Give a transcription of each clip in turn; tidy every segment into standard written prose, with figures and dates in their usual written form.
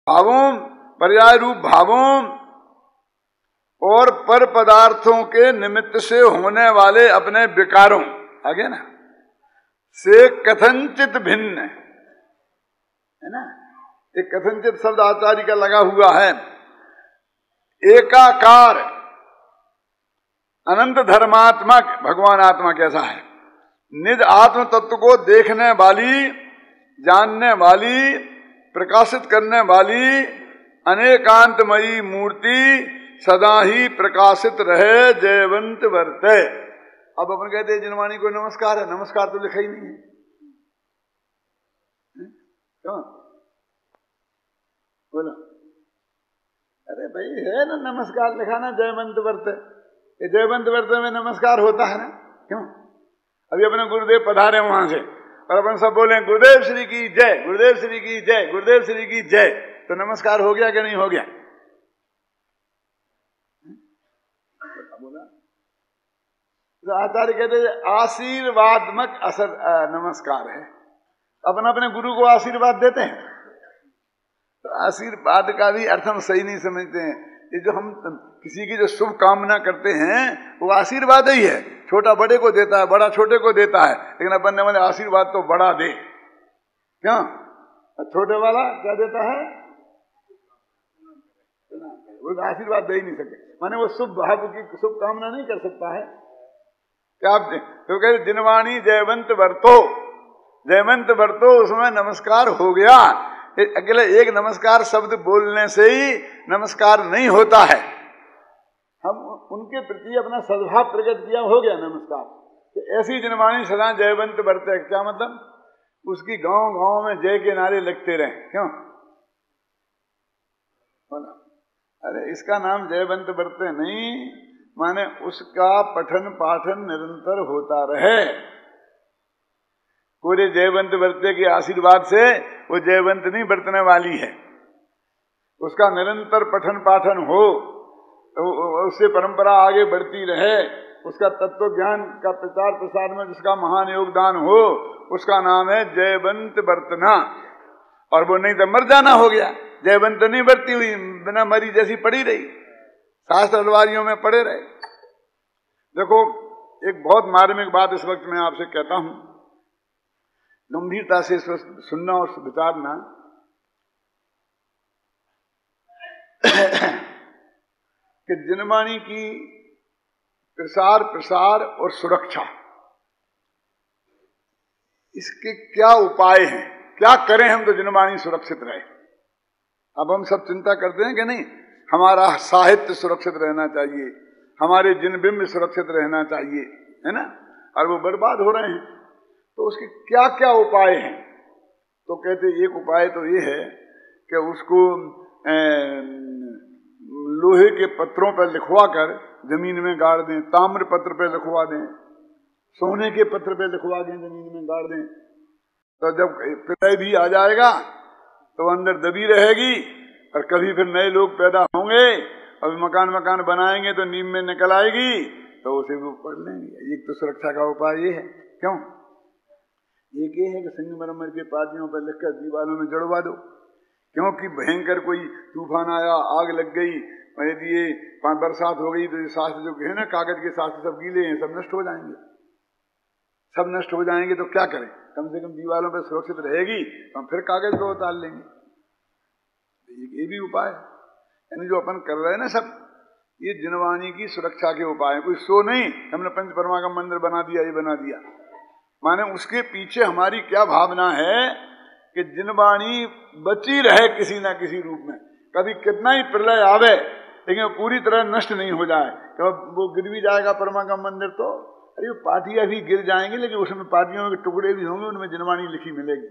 भावों, पर्याय रूप भावों और पर पदार्थों के निमित्त से होने वाले अपने विकारों, आगे ना, से कथनचित भिन्न है ना। एक कथनचित शब्द आचार्य का लगा हुआ है। एकाकार अनंत धर्मात्मक भगवान आत्मा कैसा है? निज आत्म तत्व को देखने वाली, जानने वाली, प्रकाशित करने वाली अनेकांतमयी मूर्ति सदा ही प्रकाशित रहे, जयवंत वर्ते। अब अपन कहते हैं जिनवाणी को नमस्कार है, नमस्कार तो लिखा ही नहीं है, क्यों बोलो? अरे भाई है ना नमस्कार लिखा ना, जयवंत वर्ते। ये जयवंत वर्ते में नमस्कार होता है ना, क्यों? अभी अपने गुरुदेव पधारे वहां से और अपन सब बोले गुरुदेव श्री की जय, गुरुदेव श्री की जय, गुरुदेव श्री की जय, तो नमस्कार हो गया कि नहीं हो गया? बोला तो आचार्य कहते आशीर्वादमक असर नमस्कार है। अपन अपने गुरु को आशीर्वाद देते हैं, तो आशीर्वाद का भी अर्थ हम सही नहीं समझते हैं। ये जो हम किसी की जो शुभ कामना करते हैं वो आशीर्वाद ही है। छोटा बड़े को देता है, बड़ा छोटे को देता है, लेकिन अपन ने बोले आशीर्वाद तो बड़ा दे, क्यों? छोटे वाला क्या देता है? वो आशीर्वाद दे ही नहीं सके, माने वो शुभ भाव की शुभ कामना नहीं कर सकता है। क्या आप तो कहते जिनवाणी जयवंत वर्तो, जयवंत वर्तो, उसमें नमस्कार हो गया। अकेले एक नमस्कार शब्द बोलने से ही नमस्कार नहीं होता है। हम उनके प्रति अपना सद्भाव प्रकट किया, हो गया नमस्कार। तो ऐसी जिनवाणी सदा जयवंत वर्ते, क्या मतलब? उसकी गांव गांव में जय के नारे लगते रहे, क्यों? अरे इसका नाम जयवंत वर्ते नहीं, माने उसका पठन पाठन निरंतर होता रहे। पूरे जयवंत वर्ते के आशीर्वाद से वो जयवंत नहीं बरतने वाली है। उसका निरंतर पठन पाठन हो, उससे परंपरा आगे बढ़ती रहे, उसका तत्व ज्ञान का प्रचार प्रसार में जिसका महान योगदान हो, उसका नाम है जयवंत बरतना। और वो नहीं तो मर जाना हो गया। जयवंत नहीं बरती हुई, बिना मरी जैसी पड़ी रही, शास्त्र अलवारियों में पड़े रहे। देखो एक बहुत मार्मिक बात इस वक्त मैं आपसे कहता हूं, गंभीरता से सुनना और विचारना। कि जिनवाणी की प्रसार प्रसार और सुरक्षा, इसके क्या उपाय हैं? क्या करें हम तो जिनवाणी सुरक्षित रहे? अब हम सब चिंता करते हैं कि नहीं, हमारा साहित्य सुरक्षित रहना चाहिए, हमारे जिनबिंब सुरक्षित रहना चाहिए, है ना, और वो बर्बाद हो रहे हैं। तो उसके क्या क्या उपाय हैं? तो कहते एक उपाय तो ये है कि उसको लोहे के पत्रों पर लिखवा कर जमीन में गाड़ दें, ताम्र पत्र पे लिखवा दें, सोने के पत्र पे लिखवा दें, जमीन में गाड़ दें। तो जब प्रलय भी आ जाएगा तो अंदर दबी रहेगी, और कभी फिर नए लोग पैदा होंगे और मकान मकान बनाएंगे तो नींव में निकल आएगी, तो उसे वो पढ़ लेंगे। एक तो सुरक्षा का उपाय ये है, क्यों? एक ये है कि संगमरमर के पाटियों पर लिखकर दीवारों में जड़वा दो, क्योंकि भयंकर कोई तूफान आया, आग लग गई, यदि ये बरसात हो गई तो ये शास्त्र जो है ना, कागज के शास्त्र सब गीले हैं, सब नष्ट हो जाएंगे। सब नष्ट हो जाएंगे तो क्या करें? कम से कम दीवारों पर सुरक्षित रहेगी तो हम फिर कागज को उतार लेंगे। ये भी उपाय है, यानी जो अपन कर रहे हैं ना सब, ये जिनवाणी की सुरक्षा के उपाय। कोई सो नहीं हमने पंचपरमा का मंदिर बना दिया, ये बना दिया, माने उसके पीछे हमारी क्या भावना है कि जिनवाणी बची रहे किसी ना किसी रूप में। कभी कितना ही प्रलय आवे लेकिन पूरी तरह नष्ट नहीं हो जाए। तो वो गिर भी जाएगा परमा का मंदिर तो, अरे वो पाटियां भी गिर जाएंगी, लेकिन उसमें पाटियों के टुकड़े भी होंगे, उनमें जिनवाणी लिखी मिलेगी।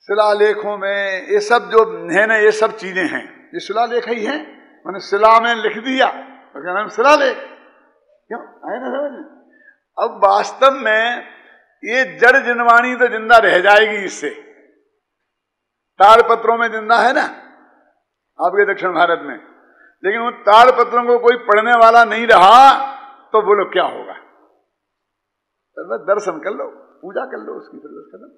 शिलालेखों में ये सब जो है ना, ये सब चीजें हैं, ये शिलालेख ही है। मैंने शिला में लिख दिया तो क्या नाम शिलालेख, क्यों आए ना समझ? अब वास्तव में ये जड़ जिनवाणी तो जिंदा रह जाएगी इससे, ताड़पत्रों में जिंदा है ना आपके दक्षिण भारत में, लेकिन उन ताड़पत्रों को कोई पढ़ने वाला नहीं रहा तो बोलो क्या होगा? दर्शन कर लो, पूजा कर लो उसकी, फिर खत्म।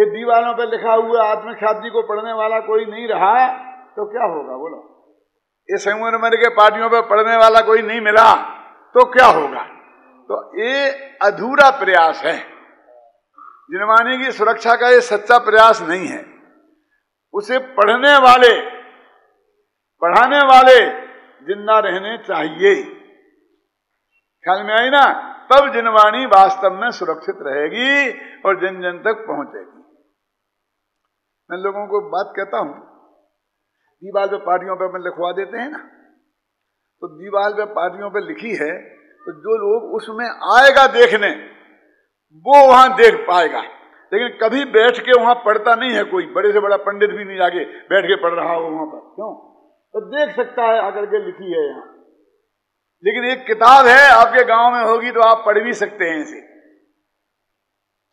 कि दीवारों पर लिखा हुआ आत्मख्याति को पढ़ने वाला कोई नहीं रहा तो क्या होगा बोलो? ये संगमरमर के पाटियों पर पढ़ने वाला कोई नहीं मिला तो क्या होगा? तो ये अधूरा प्रयास है। जिनवानी की सुरक्षा का ये सच्चा प्रयास नहीं है। उसे पढ़ने वाले, पढ़ाने वाले जिंदा रहने चाहिए। ख्याल में आई ना? तब जिनवाणी वास्तव में सुरक्षित रहेगी और जन जन तक पहुंचेगी। मैं लोगों को बात कहता हूं, दीवार पे पाटियों पे अपन लिखवा देते हैं ना, तो दीवार पे पाटियों पे लिखी है तो जो लोग उसमें आएगा देखने वो वहां देख पाएगा, लेकिन कभी बैठ के वहां पढ़ता नहीं है कोई। बड़े से बड़ा पंडित भी नहीं जाके बैठ के पढ़ रहा हो वहां पर, क्यों? तो देख सकता है आकर के लिखी है यहां। लेकिन एक किताब है आपके गांव में होगी तो आप पढ़ भी सकते हैं इसे,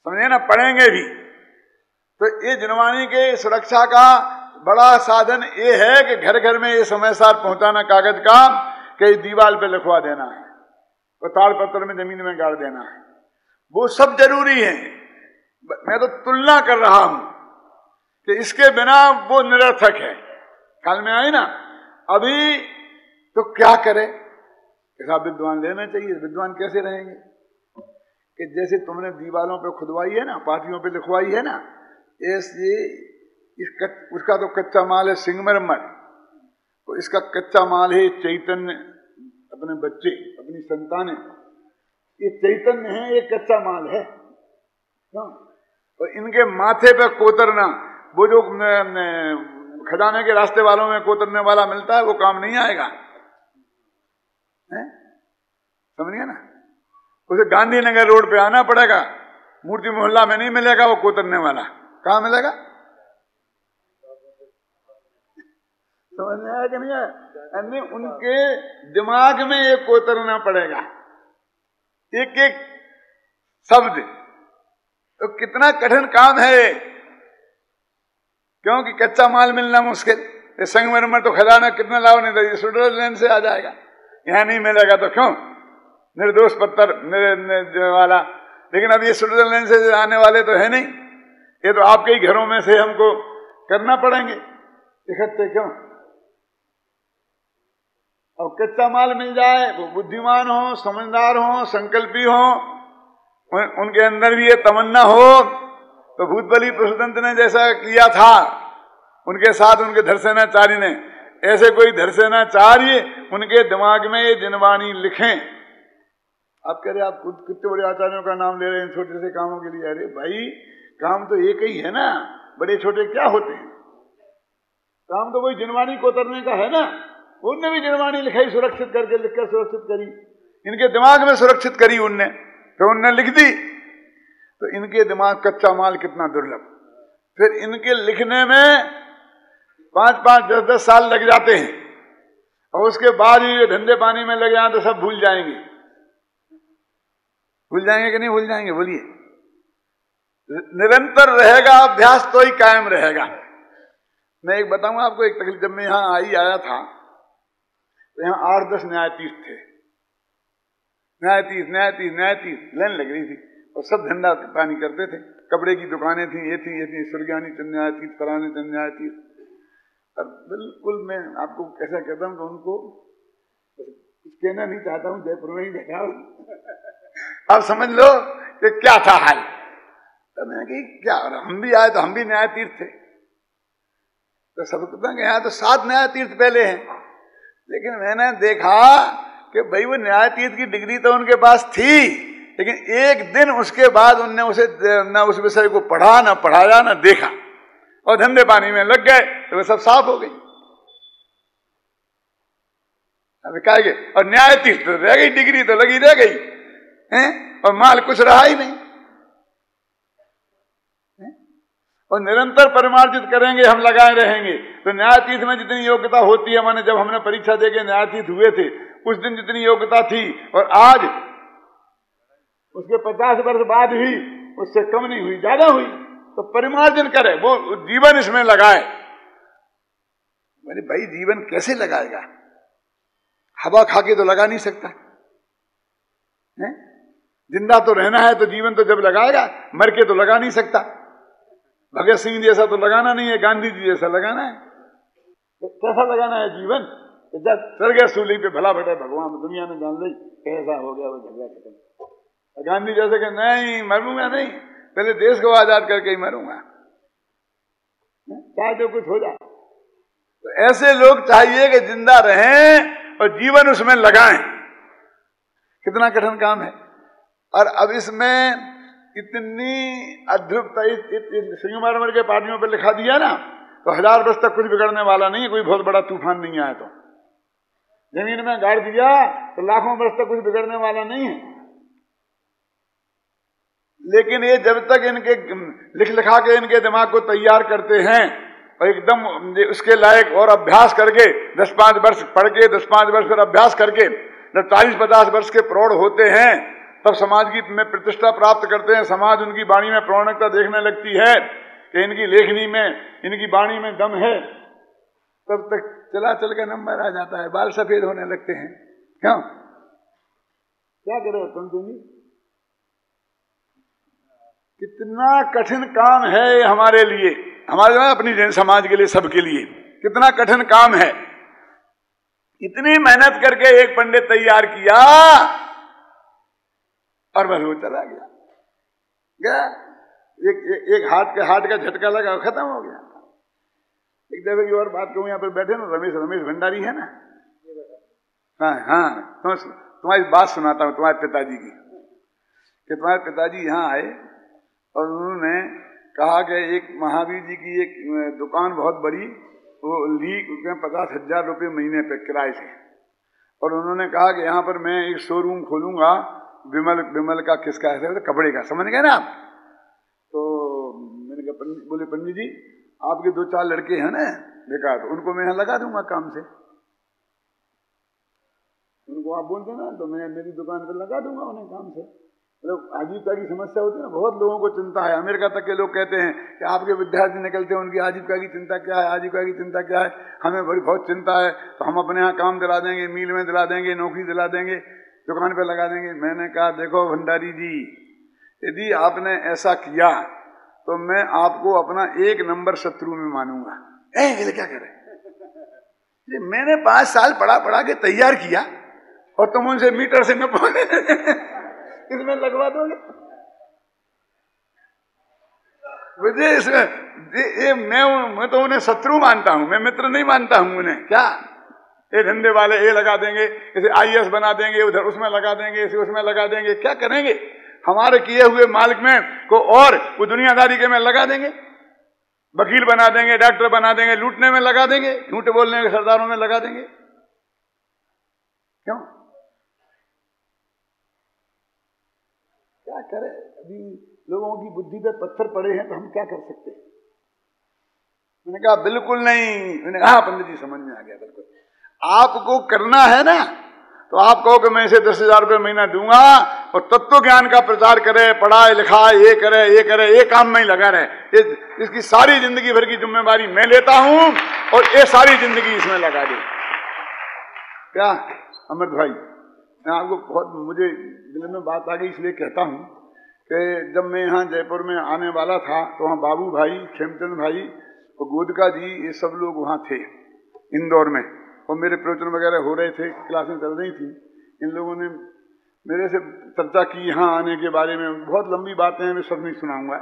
समझे ना? पढ़ेंगे भी। तो ये जिनवानी के सुरक्षा का बड़ा साधन ये है कि घर घर में ये समय सार पहुंचाना कागज का, कि दीवार पे लिखवा देना है और ताड़पत्र में जमीन में गाड़ देना है, वो सब जरूरी है। मैं तो तुलना कर रहा हूं कि इसके बिना वो निरर्थक है। ख्याल में आई ना? अभी तो क्या करे? ऐसा विद्वान लेना चाहिए। विद्वान कैसे रहेंगे? कि जैसे तुमने दीवारों पे खुदवाई है ना, पाटियों पे लिखवाई है ना, ऐसे उसका तो कच्चा माल है सिंगमरमर, तो इसका कच्चा माल है चैतन्य। अपने बच्चे, अपनी संतानें, ये चैतन्य है, ये कच्चा माल है। तो इनके माथे पे कोतरना, वो जो खजाने के रास्ते वालों में कोतरने वाला मिलता है, वो काम नहीं आएगा। समझिए ना? उसे गांधीनगर रोड पे आना पड़ेगा, मूर्ति मोहल्ला में नहीं मिलेगा वो कोतरने वाला। कहां मिलेगा? समझ में आया कि नहीं आया? यानी उनके दिमाग में ये कोतरना पड़ेगा एक एक शब्द। तो कितना कठिन काम है, क्योंकि कच्चा माल मिलना मुश्किल। संगमरमर तो खजाना कितना लाभ नहीं था, स्विट्जरलैंड से आ जाएगा, यहां नहीं मिलेगा तो क्यों? निर्दोष पत्थर वाला। लेकिन अब ये स्विट्जरलैंड से आने वाले तो है नहीं, ये तो आपके ही घरों में से हमको करना पड़ेंगे इकट्ठे। क्यों? और कच्चा माल मिल जाए, वो बुद्धिमान हो, समझदार हो, संकल्पी हो, उनके अंदर भी ये तमन्ना हो, तो भूतबली पुरुषदंत ने जैसा किया था उनके साथ उनके धरसेनाचार्य ने, ऐसे कोई धरसेनाचार्य उनके दिमाग में ये जिनवाणी लिखें। आप कह रहे आप कितने बड़े आचार्यों का नाम ले रहे हैं छोटे से कामों के लिए? अरे भाई, काम तो एक ही है ना, बड़े छोटे क्या होते हैं? काम तो वही जिनवाणी को उतरने का है ना। उनने भी जिनवाणी लिखाई, सुरक्षित करके लिखकर सुरक्षित करी, इनके दिमाग में सुरक्षित करी उनने, तो उनने लिख दी। तो इनके दिमाग कच्चा माल कितना दुर्लभ। फिर इनके लिखने में 5-5, 10-10 साल लग जाते हैं, और उसके बाद ही ये धंधे पानी में लग जाए तो सब भूल जाएंगे। भूल जाएंगे कि नहीं भूल जाएंगे? बोलिए। निरंतर रहेगा अभ्यास तो ही कायम रहेगा। मैं एक बताऊंगा आपको एक तकलीफ। जब मैं यहां आया था तो यहाँ 8-10 न्यायाधीश थे। न्यायाधीश लाइन लग रही थी, और सब धंधा पानी करते थे। कपड़े की दुकानें थी, ये थी सुरज्ञानी चंद न्यायाधीश, फलाने चंद न्यायाधीश। और बिल्कुल मैं आपको कैसा कहता हूँ कि उनको कुछ कहना नहीं चाहता हूँ, जयपुर में ही देखा हूँ। आप समझ लो कि क्या था हाल। तो मैंने कही क्या, हम भी आए तो हम भी न्यायाधीश थे। तो सब कहते हैं यहाँ तो 7 न्यायाधीश पहले हैं। लेकिन मैंने देखा कि भाई वो न्यायाधीश की डिग्री तो उनके पास थी, लेकिन एक दिन उसके बाद उनने उसे न उस विषय को पढ़ा, ना पढ़ाया, ना देखा, और धंधे पानी में लग गए, तो वो सब साफ हो गई। अभी क्या गए, और न्यायाधीश तो रह गई, डिग्री तो लगी रह गई हैं, और माल कुछ रहा ही नहीं। और निरंतर परिमार्जित करेंगे, हम लगाए रहेंगे तो न्यायाधीश में जितनी योग्यता होती है, माने जब हमने परीक्षा देके न्यायाधीश हुए थे उस दिन जितनी योग्यता थी, और आज उसके 50 वर्ष बाद भी उससे कम नहीं हुई, ज्यादा हुई। तो परिमार्जन करे, वो जीवन इसमें लगाए। भाई जीवन कैसे लगाएगा? हवा खा के तो लगा नहीं सकता है? जिंदा तो रहना है तो जीवन तो जब लगाएगा, मर के तो लगा नहीं सकता भगत सिंह जैसा तो लगाना नहीं है, गांधी जी जैसा लगाना है। तो कैसा लगाना है जीवन? तो जब चल गया सूली पे, भला बेटा भगवान दुनिया ने जान ली कैसा हो गया वो झगड़ा खत्म। गांधी जैसे कि नहीं मरूंगा नहीं, पहले देश को आजाद करके ही मरूंगा, चाहे जो कुछ हो जाए। तो ऐसे लोग चाहिए कि जिंदा रहें और जीवन उसमें लगाएं। कितना कठिन काम है। और अब इसमें इतनी अद्भुतता, संगमरमर के पाटियों पर लिखा दिया ना, तो 1000 वर्ष तक कुछ बिगड़ने वाला नहीं है, कोई बहुत बड़ा तूफान नहीं आया। तो जमीन में गाड़ दिया तो लाखों वर्ष तक कुछ बिगड़ने वाला नहीं है। लेकिन ये जब तक इनके लिख लिखा के इनके दिमाग को तैयार करते हैं और एकदम उसके लायक और अभ्यास करके 10-5 वर्ष पढ़ के 10-5 वर्ष फिर अभ्यास करके जब 40-50 वर्ष के प्रौढ़ होते हैं तब समाज की में प्रतिष्ठा प्राप्त करते हैं। समाज उनकी वाणी में प्रौढ़ता देखने लगती है कि इनकी लेखनी में, इनकी वाणी में दम है। तब तक चला चल का नंबर आ जाता है, बाल सफेद होने लगते हैं। क्यों? क्या करे पंतु जी? कितना कठिन काम है हमारे लिए, हमारे अपनी जन समाज के लिए, सबके लिए कितना कठिन काम है। इतनी मेहनत करके एक पंडित तैयार किया और बस वो चला गया। एक हाथ का झटका लगा, खत्म हो गया। एक दफे की और बात कहूं, यहाँ पर बैठे ना रमेश भंडारी है ना, हाँ तुम्हारी बात सुनाता हूँ तुम्हारे पिताजी की, कि तुम्हारे पिताजी यहाँ आए और उन्होंने कहा कि एक महावीर जी की एक दुकान बहुत बड़ी वो ली 50,000 रुपये महीने पे किराए से, और उन्होंने कहा कि यहाँ पर मैं एक शोरूम खोलूंगा विमल का, किसका है, कपड़े का, समझ गए ना आप। तो मैंने कहा बोले पंडित जी आपके 2-4 लड़के हैं ना बेकार, तो उनको मैं यहाँ लगा दूंगा काम से, उनको आप बोल देना तो मैं मेरी दुकान पर लगा दूंगा उन्हें काम से। मतलब आजीविका की समस्या होती है ना, बहुत लोगों को चिंता है। अमेरिका तक के लोग कहते हैं कि आपके विद्यार्थी निकलते हैं उनकी आजीविका की चिंता क्या है, आजीविका की चिंता क्या है, हमें बहुत चिंता है, तो हम अपने यहाँ काम दिला देंगे, मिल में दिला देंगे, नौकरी दिला देंगे, दुकान पे लगा देंगे। मैंने कहा देखो भंडारी जी, यदि आपने ऐसा किया तो मैं आपको अपना 1 नंबर शत्रु में मानूंगा। क्या करे, मैंने 5 साल पढ़ा के तैयार किया और तुम उनसे मीटर से न पहुंचे इसमें लगवा दोगे मुझे। इसमें मैं तो उन्हें शत्रु मानता हूं, मैं मित्र नहीं मानता हूं उन्हें। क्या ये धंधे वाले ये लगा देंगे, इसे IAS बना देंगे, उधर उसमें लगा देंगे, इसे उसमें लगा देंगे, क्या करेंगे? हमारे किए हुए मालिक में को और वो दुनियादारी के में लगा देंगे, वकील बना देंगे, डॉक्टर बना देंगे, लूटने में लगा देंगे, झूठ बोलने के सरदारों में लगा देंगे। क्यों? क्या करे? अभी लोगों की बुद्धि पे पत्थर पड़े हैं तो हम क्या कर सकते हैं? मैंने कहा बिल्कुल नहीं। मैंने कहा पंडित जी समझ में आ गया, बिल्कुल आपको करना है ना, तो आप कहो कि मैं इसे 10,000 रुपये महीना दूंगा और तत्व ज्ञान का प्रचार करे, पढ़ाए लिखाए, ये करे, ये काम में ही लगा रहे। इसकी सारी जिंदगी भर की जिम्मेवारी मैं लेता हूं और ये सारी जिंदगी इसमें लगा दे। क्या अमृत भाई, मैं आपको बहुत, मुझे दिल में बात आ गई इसलिए कहता हूं कि जब मैं यहाँ जयपुर में आने वाला था तो वहाँ बाबू भाई, खेमचंद भाई और गोदका जी, ये सब लोग वहाँ थे इंदौर में, और मेरे प्रवचन वगैरह हो रहे थे, क्लासें चल रही थी। इन लोगों ने मेरे से चर्चा की यहाँ आने के बारे में, बहुत लंबी बातें हैं, मैं सब नहीं सुनाऊंगा।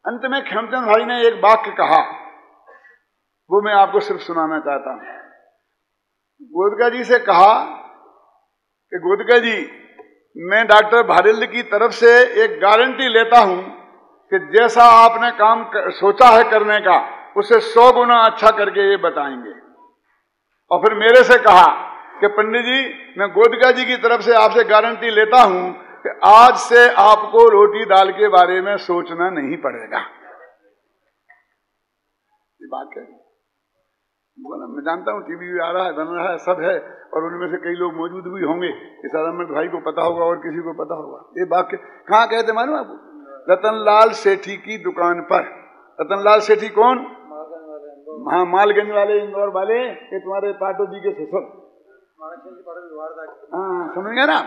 अंत में खेमचंद भाई ने एक वाक्य कहा, वो मैं आपको सिर्फ सुनाना चाहता हूं। गोदका जी से कहा कि गोदका जी, मैं डॉक्टर भारिल्द की तरफ से एक गारंटी लेता हूं कि जैसा आपने काम सोचा है करने का, उसे 100 गुना अच्छा करके ये बताएंगे। और फिर मेरे से कहा कि पंडित जी, मैं गोदका जी की तरफ से आपसे गारंटी लेता हूं कि आज से आपको रोटी दाल के बारे में सोचना नहीं पड़ेगा। ये बात है, बोला मैं जानता हूं टीवी आ रहा है, बन रहा है, सब है, और उनमें से कई लोग मौजूद भी होंगे, इस अमृत भाई को पता होगा और किसी को पता होगा। ये वाक्य कहाँ कहते मालूम आपको? रतनलाल सेठी की दुकान पर। रतनलाल सेठी कौन? हाँ, मालगंज वाले, इंदौर वाले, ये तुम्हारे पाटो जी के ससुर। हाँ, समझ गए ना?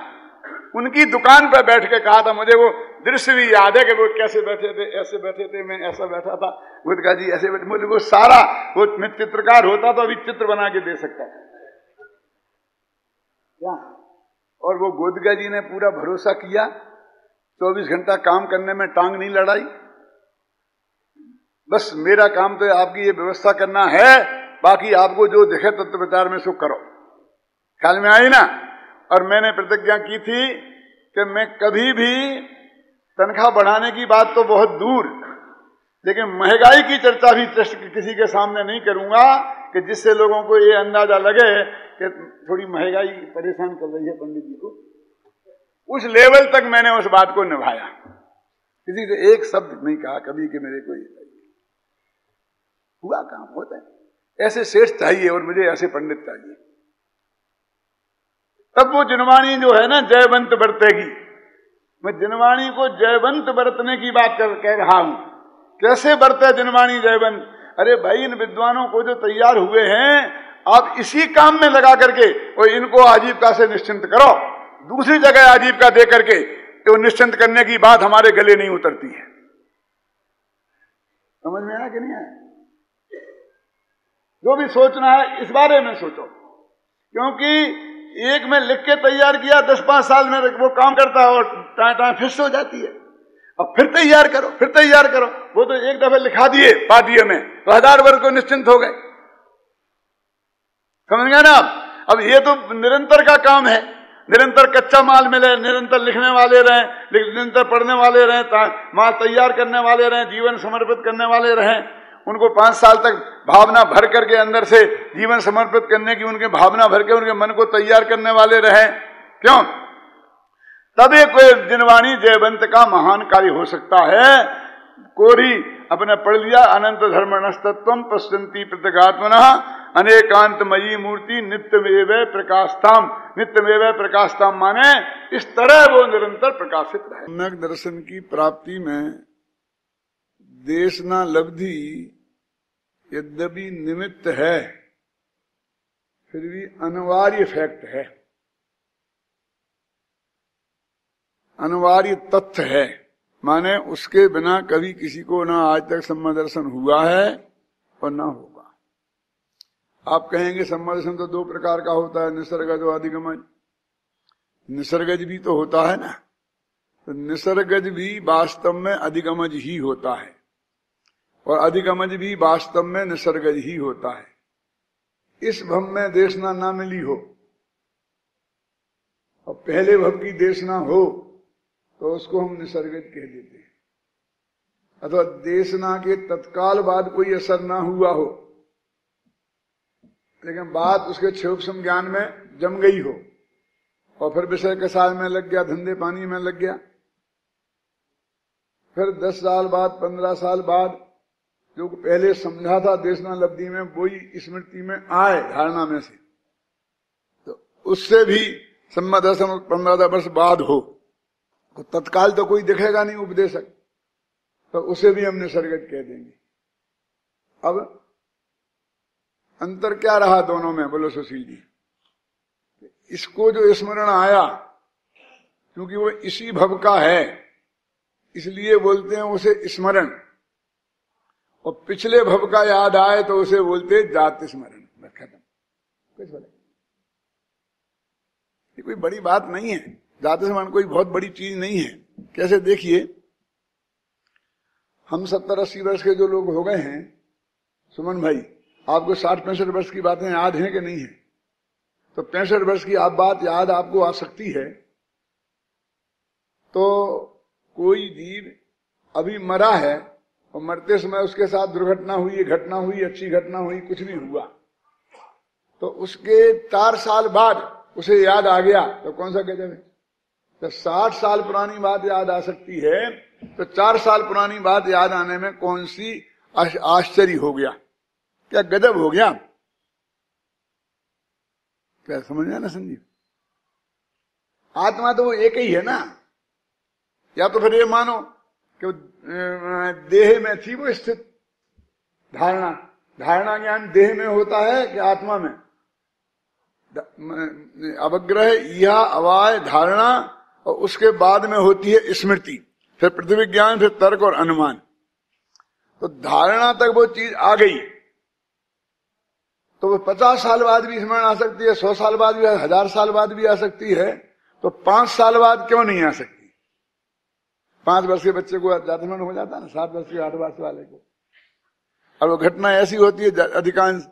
उनकी दुकान पर बैठ के कहा था। मुझे वो दृश्य भी याद है कि वो कैसे बैठे थे, ऐसे बैठे थे, मैं ऐसा बैठा था, गुदगा जी ऐसे बैठे। मुझे वो सारा, वो मैं चित्रकार होता तो अभी चित्र बना के दे सकता था क्या। और वो गुदगा जी ने पूरा भरोसा किया, 24 घंटा काम करने में टांग नहीं लड़ाई। बस मेरा काम तो आपकी ये व्यवस्था करना है, बाकी आपको जो दिखे तत्व विचार में सो करो। ख्याल में आई ना। और मैंने प्रतिज्ञा की थी कि मैं कभी भी तनख्वाह बढ़ाने की बात तो बहुत दूर, लेकिन महंगाई की चर्चा भी किसी के सामने नहीं करूंगा कि जिससे लोगों को ये अंदाजा लगे कि थोड़ी महंगाई परेशान कर रही है पंडित जी को। उस लेवल तक मैंने उस बात को निभाया, किसी से एक शब्द नहीं कहा कभी कि मेरे को ये हुआ काम होता है। ऐसे सेठ चाहिए और मुझे ऐसे पंडित चाहिए। तब वो जिनवाणी जो है ना जयवंत बरतेगी। मैं जिनवाणी को जयवंत बरतने की बात कह रहा हूं। कैसे बरते जिनवाणी जयवंत? अरे भाई, इन विद्वानों को जो तैयार हुए हैं, आप इसी काम में लगा करके और इनको आजीविका से निश्चिंत करो। दूसरी जगह आजीविका दे करके तो निश्चिंत करने की बात हमारे गले नहीं उतरती है। समझ में आया कि नहीं आया? जो भी सोचना है इस बारे में सोचो, क्योंकि एक में लिख के तैयार किया 10-5 साल में वो काम करता है और टाइम फिर से हो जाती है। अब फिर तैयार करो, फिर तैयार करो। वो तो एक दफे लिखा दिए पादियों में तो 1000 वर्ग को निश्चिंत हो गए। समझ गए ना आप? अब ये तो निरंतर का काम है। निरंतर कच्चा माल मिले, निरंतर लिखने वाले रहें, निरंतर पढ़ने वाले रहें, माल तैयार करने वाले रहें, जीवन समर्पित करने वाले रहें। उनको 5 साल तक भावना भर करके अंदर से जीवन समर्पित करने की उनके भावना भर के उनके मन को तैयार करने वाले रहे। क्यों? तभी कोई जिनवाणी जयवंत का महान कार्य हो सकता है। कोरी अपने पढ़ लिया, अनंत धर्मणस्तत्वम पश्यन्ति प्रत्यगात्मनः अनेकांतमयी मूर्ति नित्यमेव प्रकाशताम। नित्यमेव प्रकाशताम माने इस तरह वो निरंतर प्रकाशित रहे। सम्यक दर्शन की प्राप्ति में देशना लब्धि यद्यपि निमित्त है, फिर भी अनिवार्य फैक्ट है, अनिवार्य तथ्य है। माने उसके बिना कभी किसी को ना आज तक सम्यक दर्शन हुआ है और ना होगा। आप कहेंगे सम्यक दर्शन तो 2 प्रकार का होता है, निसर्गज और अधिगमज। निसर्गज भी तो होता है ना, तो निसर्गज भी वास्तव में अधिगमज ही होता है और अधिगमज भी वास्तव में निसर्गज ही होता है। इस भव में देशना ना मिली हो और पहले भव की देशना हो तो उसको हम निसर्गज कह देते हैं। अथवा देशना के तत्काल बाद कोई असर ना हुआ हो, लेकिन बात उसके क्षोभसम ज्ञान में जम गई हो और फिर विषय कसाय में लग गया, धंधे पानी में लग गया, फिर 10 साल बाद 15 साल बाद जो पहले समझा था देशना लब्धि में वही स्मृति में आए धारणा में से, तो उससे भी सम्यक दर्शन 15 वर्ष बाद हो तो तत्काल तो कोई दिखेगा नहीं उपदेशक, तो उसे भी हम निसर्गज कह देंगे। अब अंतर क्या रहा दोनों में, बोलो सुशील जी? इसको जो स्मरण आया क्योंकि वो इसी भव का है इसलिए बोलते हैं उसे स्मरण, और पिछले भव का याद आए तो उसे बोलते जाति स्मरण। खत्म। कुछ बोले ये कोई बड़ी बात नहीं है, जाति स्मरण कोई बहुत बड़ी चीज नहीं है। कैसे देखिए, हम 70-80 वर्ष के जो लोग हो गए हैं, सुमन भाई आपको 60-65 वर्ष की बातें याद हैं कि नहीं है? तो 65 वर्ष की आप बात याद आपको आ सकती है तो कोई जीव अभी मरा है और मरते समय उसके साथ दुर्घटना हुई, घटना हुई, अच्छी घटना हुई, कुछ भी हुआ, तो उसके 4 साल बाद उसे याद आ गया तो कौन सा गजब है? तो 60 साल पुरानी बात याद आ सकती है तो 4 साल पुरानी बात याद आने में कौन सी आश्चर्य हो गया? क्या गजब हो गया? क्या समझ में ना संजीव? आत्मा तो वो एक ही है ना। या तो फिर ये मानो कि देह में थी वो स्थित धारणा, धारणा ज्ञान देह में होता है कि आत्मा में? अवग्रह यह अवाय धारणा और उसके बाद में होती है स्मृति, फिर प्रतिविज्ञान, फिर तर्क और अनुमान। तो धारणा तक वो चीज आ गई तो वो 50 साल बाद भी स्मरण आ सकती है, 100 साल बाद भी, 1000 साल बाद भी आ सकती है। तो 5 साल बाद क्यों नहीं आ सकती? 5 वर्ष के बच्चे को जातस्मरण हो जाता है ना, 7 वर्ष के 8 वर्ष वाले को। और वो घटना ऐसी होती है अधिकांश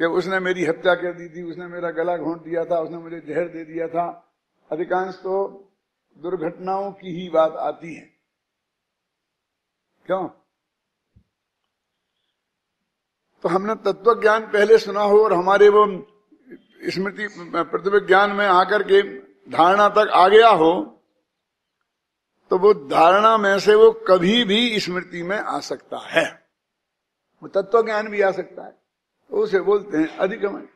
कि उसने मेरी हत्या कर दी थी, उसने मेरा गला घोंट दिया था, उसने मुझे जहर दे दिया था। अधिकांश तो दुर्घटनाओं की ही बात आती है। क्यों? तो हमने तत्व ज्ञान पहले सुना हो और हमारे वो स्मृति प्रतिविज्ञान में आकर के धारणा तक आ गया हो, तो वो धारणा में से वो कभी भी स्मृति में आ सकता है। वो तत्व ज्ञान भी आ सकता है, तो उसे बोलते हैं अधिगमन।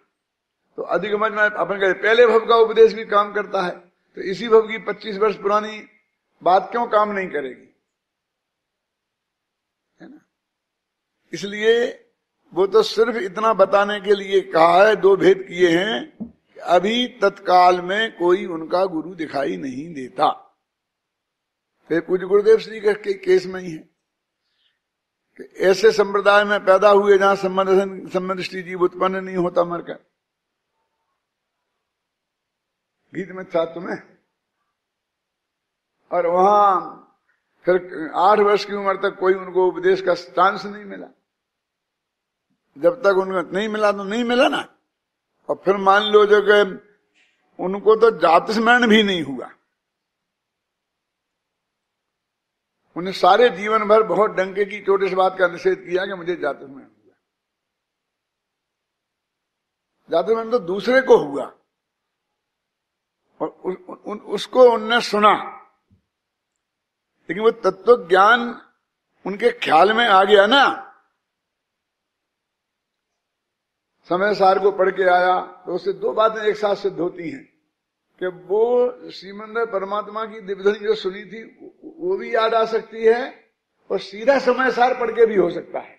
तो अधिगमन में अपन कहते पहले भव का उपदेश भी काम करता है, तो इसी भव की 25 वर्ष पुरानी बात क्यों काम नहीं करेगी, है ना? इसलिए वो तो सिर्फ इतना बताने के लिए कहा है, 2 भेद किए हैं कि अभी तत्काल में कोई उनका गुरु दिखाई नहीं देता। फिर पूज्य गुरुदेव श्री के केस में ही है कि ऐसे संप्रदाय में पैदा हुए जहां संबंधिष्टि जीव उत्पन्न नहीं होता मरकर। गीत में था तुम्हें, और वहां फिर 8 वर्ष की उम्र तक कोई उनको उपदेश का चांस नहीं मिला। जब तक उनको नहीं मिला तो नहीं मिला ना। और फिर मान लो जो कि उनको तो जातस्मरण भी नहीं हुआ, उन्हें सारे जीवन भर बहुत डंके की चोट इस बात का निषेध किया कि मुझे जातस्मरण हुआ। जातस्मरण तो दूसरे को हुआ और उसको उनने सुना, लेकिन वो तत्व ज्ञान उनके ख्याल में आ गया ना। समय सार को पढ़ के आया तो उससे 2 बातें एक साथ सिद्ध होती हैं कि वो श्रीमंदिर परमात्मा की दिव्यध्वनि जो सुनी थी वो भी याद आ सकती है, और सीधा समय सार पढ़ के भी हो सकता है।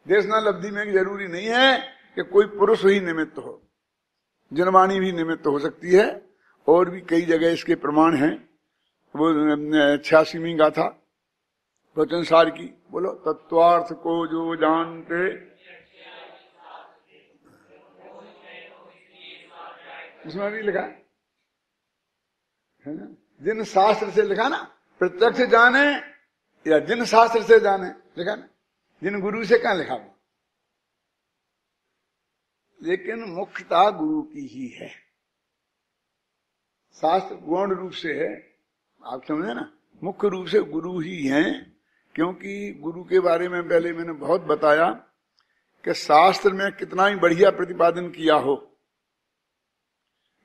देशना लब्धि में जरूरी नहीं है कि कोई पुरुष ही निमित्त हो, जनवाणी भी निमित्त हो सकती है। और भी कई जगह इसके प्रमाण हैं। वो 86वीं गाथा वचन सार की, बोलो तत्वार्थ को जो जानते, उसमें भी लिखा है ना, जिन शास्त्र से लिखा ना, प्रत्यक्ष जाने या जिन शास्त्र से जाने लिखा ना, जिन गुरु से कहां लिखा हुआ। लेकिन मुख्यता गुरु की ही है। शास्त्र गौण रूप से है, आप समझे ना, मुख्य रूप से गुरु ही हैं। क्योंकि गुरु के बारे में पहले मैंने बहुत बताया कि शास्त्र में कितना ही बढ़िया प्रतिपादन किया हो,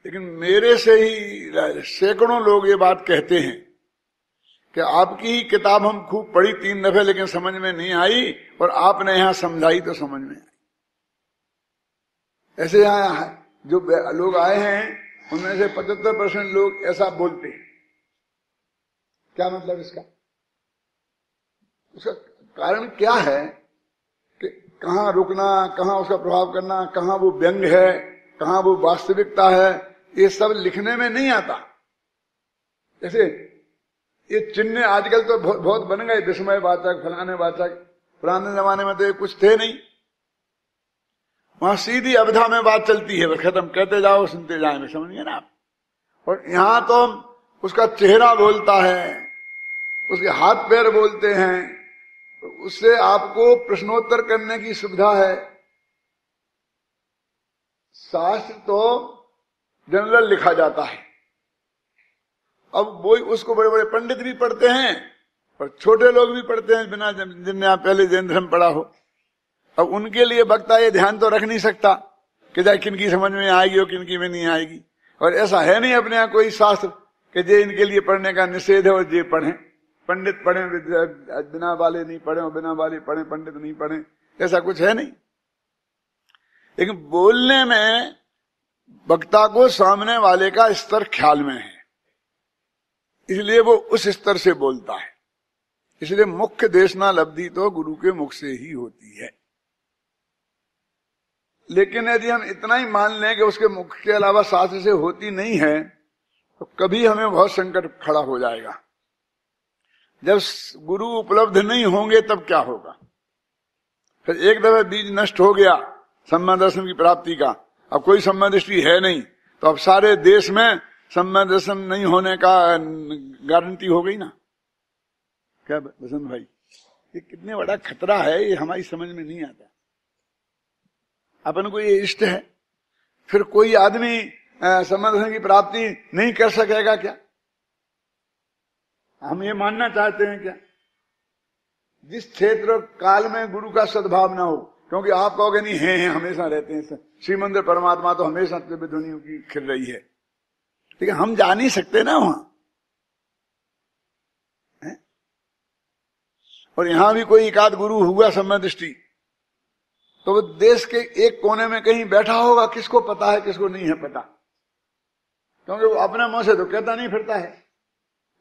लेकिन मेरे से ही सैकड़ों लोग ये बात कहते हैं कि आपकी ही किताब हम खूब पढ़ी 3 दफे, लेकिन समझ में नहीं आई, और आपने यहां समझाई तो समझ में आई। ऐसे यहां जो लोग आए हैं उनमें से 75% लोग ऐसा बोलते हैं। क्या मतलब इसका? उसका कारण क्या है कि कहां रुकना, कहां उसका प्रभाव करना, कहां वो व्यंग है, कहां वो वास्तविकता है, ये सब लिखने में नहीं आता। जैसे ये चिन्ह आजकल तो बहुत बन गए, विस्मय वाचक, फलाने वाचक। पुराने जमाने में तो ये कुछ थे नहीं, वहां सीधी अवधा में बात चलती है, खत्म, कहते जाओ सुनते जाए, समझिए ना आप। और यहां तो उसका चेहरा बोलता है, उसके हाथ पैर बोलते हैं, तो उससे आपको प्रश्नोत्तर करने की सुविधा है। शास्त्र तो जनरल लिखा जाता है। अब वो उसको बड़े बड़े पंडित भी पढ़ते हैं और छोटे लोग भी पढ़ते हैं, बिना जिनने आप पहले जैन धर्म पढ़ा हो। अब उनके लिए वक्ता ये ध्यान तो रख नहीं सकता कि जाए किनकी समझ में आएगी और किनकी में नहीं आएगी। और ऐसा है नहीं अपने यहाँ कोई शास्त्र कि जे इनके लिए पढ़ने का निषेध है और जे पढ़े, पंडित पढ़े बिना वाले नहीं पढ़े और बिना वाले पढ़े पंडित नहीं पढ़े, ऐसा कुछ है नहीं। लेकिन बोलने में वक्ता को सामने वाले का स्तर ख्याल में है, इसलिए वो उस स्तर से बोलता है। इसलिए मुख्य देशना लब्धि तो गुरु के मुख से ही होती है। लेकिन यदि हम इतना ही मान लें कि उसके मुख के अलावा शास्त्र से होती नहीं है, तो कभी हमें बहुत संकट खड़ा हो जाएगा। जब गुरु उपलब्ध नहीं होंगे तब क्या होगा? फिर एक दफा बीज नष्ट हो गया सम्यक दर्शन की प्राप्ति का, अब कोई सम्यक दृष्टि है नहीं, तो अब सारे देश में सम्यक दर्शन नहीं होने का गारंटी हो गई ना। क्या बसंत भाई, ये कितने बड़ा खतरा है, ये हमारी समझ में नहीं आता। अपन को ये इष्ट है, फिर कोई आदमी सम्यक दर्शन की प्राप्ति नहीं कर सकेगा क्या? हम ये मानना चाहते हैं क्या? जिस क्षेत्र काल में गुरु का सद्भाव ना हो, क्योंकि आप कहोगे नहीं है हमेशा रहते हैं श्रीमंदिर परमात्मा तो हमेशा ध्वनियों की खिल रही है, लेकिन हम जा नहीं सकते ना वहां। और यहां भी कोई एकाध गुरु हुआ सम्यक दृष्टि, तो वो देश के एक कोने में कहीं बैठा होगा, किसको पता है किसको नहीं है पता, क्योंकि वो अपने मुंह से तो कहता नहीं फिरता है,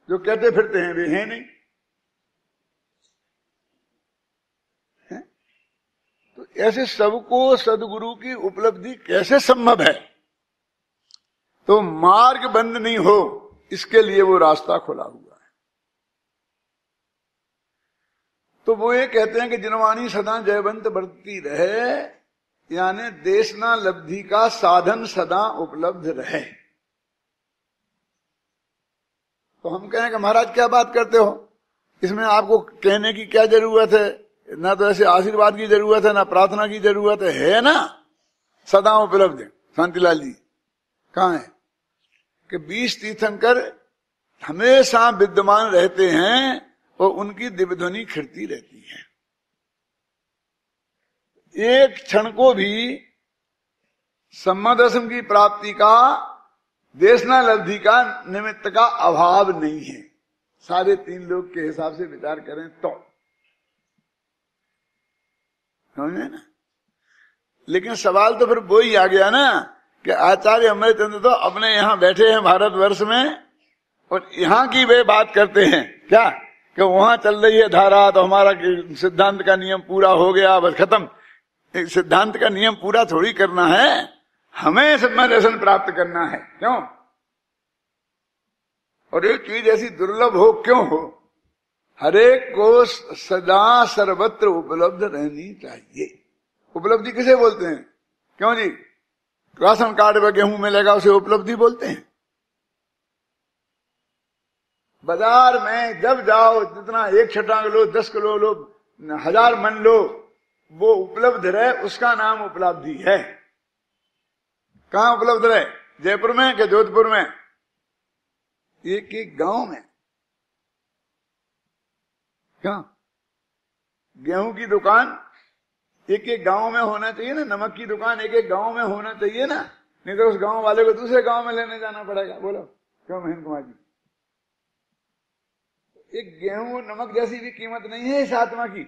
जो कहते फिरते हैं वे हैं नहीं। तो ऐसे सबको सदगुरु की उपलब्धि कैसे संभव है? तो मार्ग बंद नहीं हो, इसके लिए वो रास्ता खुला हुआ है। तो वो ये कहते हैं कि जिनवाणी सदा जयवंत बरतती रहे, यानी देशना लब्धि का साधन सदा उपलब्ध रहे। तो हम कहें कि महाराज क्या बात करते हो, इसमें आपको कहने की क्या जरूरत है, ना तो ऐसे आशीर्वाद की जरूरत है ना प्रार्थना की जरूरत है ना, सदा उपलब्ध है। शांतिलाल जी कहाँ है कि 20 तीर्थंकर हमेशा विद्यमान रहते हैं और उनकी दिव्य ध्वनि खिड़ती रहती है। एक क्षण को भी सम्यक दर्शन की प्राप्ति का, देशना लब्धि का निमित्त का अभाव नहीं है। 3.5 लोग के हिसाब से विचार करें तो समझे ना। लेकिन सवाल तो फिर वो ही आ गया ना कि आचार्य अमृतचंद्र तो अपने यहाँ बैठे हैं भारतवर्ष में, और यहाँ की वे बात करते हैं क्या कि वहां चल रही है धारा, तो हमारा सिद्धांत का नियम पूरा हो गया, बस खत्म। सिद्धांत का नियम पूरा थोड़ी करना है, हमें सम्यक दर्शन प्राप्त करना है। क्यों? और एक चीज ऐसी दुर्लभ हो क्यों हो, हरेक को सदा सर्वत्र उपलब्ध रहनी चाहिए। उपलब्धि किसे बोलते हैं? क्यों जी, राशन कार्ड में गेहूं मिलेगा उसे उपलब्धि बोलते हैं। बाजार में जब जाओ, जितना 1 छटांग लो, 10 किलो लो, 1000 मन लो, वो उपलब्ध रहे, उसका नाम उपलब्धि है। कहाँ उपलब्ध रहे? जयपुर में कि जोधपुर में? एक गांव में। क्या गेहूं की दुकान एक गांव में होना चाहिए ना, नमक की दुकान एक गांव में होना चाहिए ना, नहीं तो उस गांव वाले को दूसरे गांव में लेने जाना पड़ेगा। बोलो क्यों महेंद्र कुमार जी? एक गेहूं नमक जैसी भी कीमत नहीं है इस आत्मा की।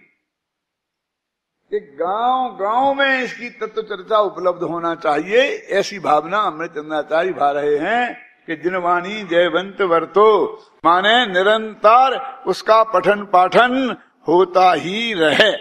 एक गांव गांव में इसकी तत्व चर्चा उपलब्ध होना चाहिए, ऐसी भावना अमृतचंद्राचार्य भा रहे हैं कि जिनवाणी जयवंत वर्तो, माने निरंतर उसका पठन पाठन होता ही रहे।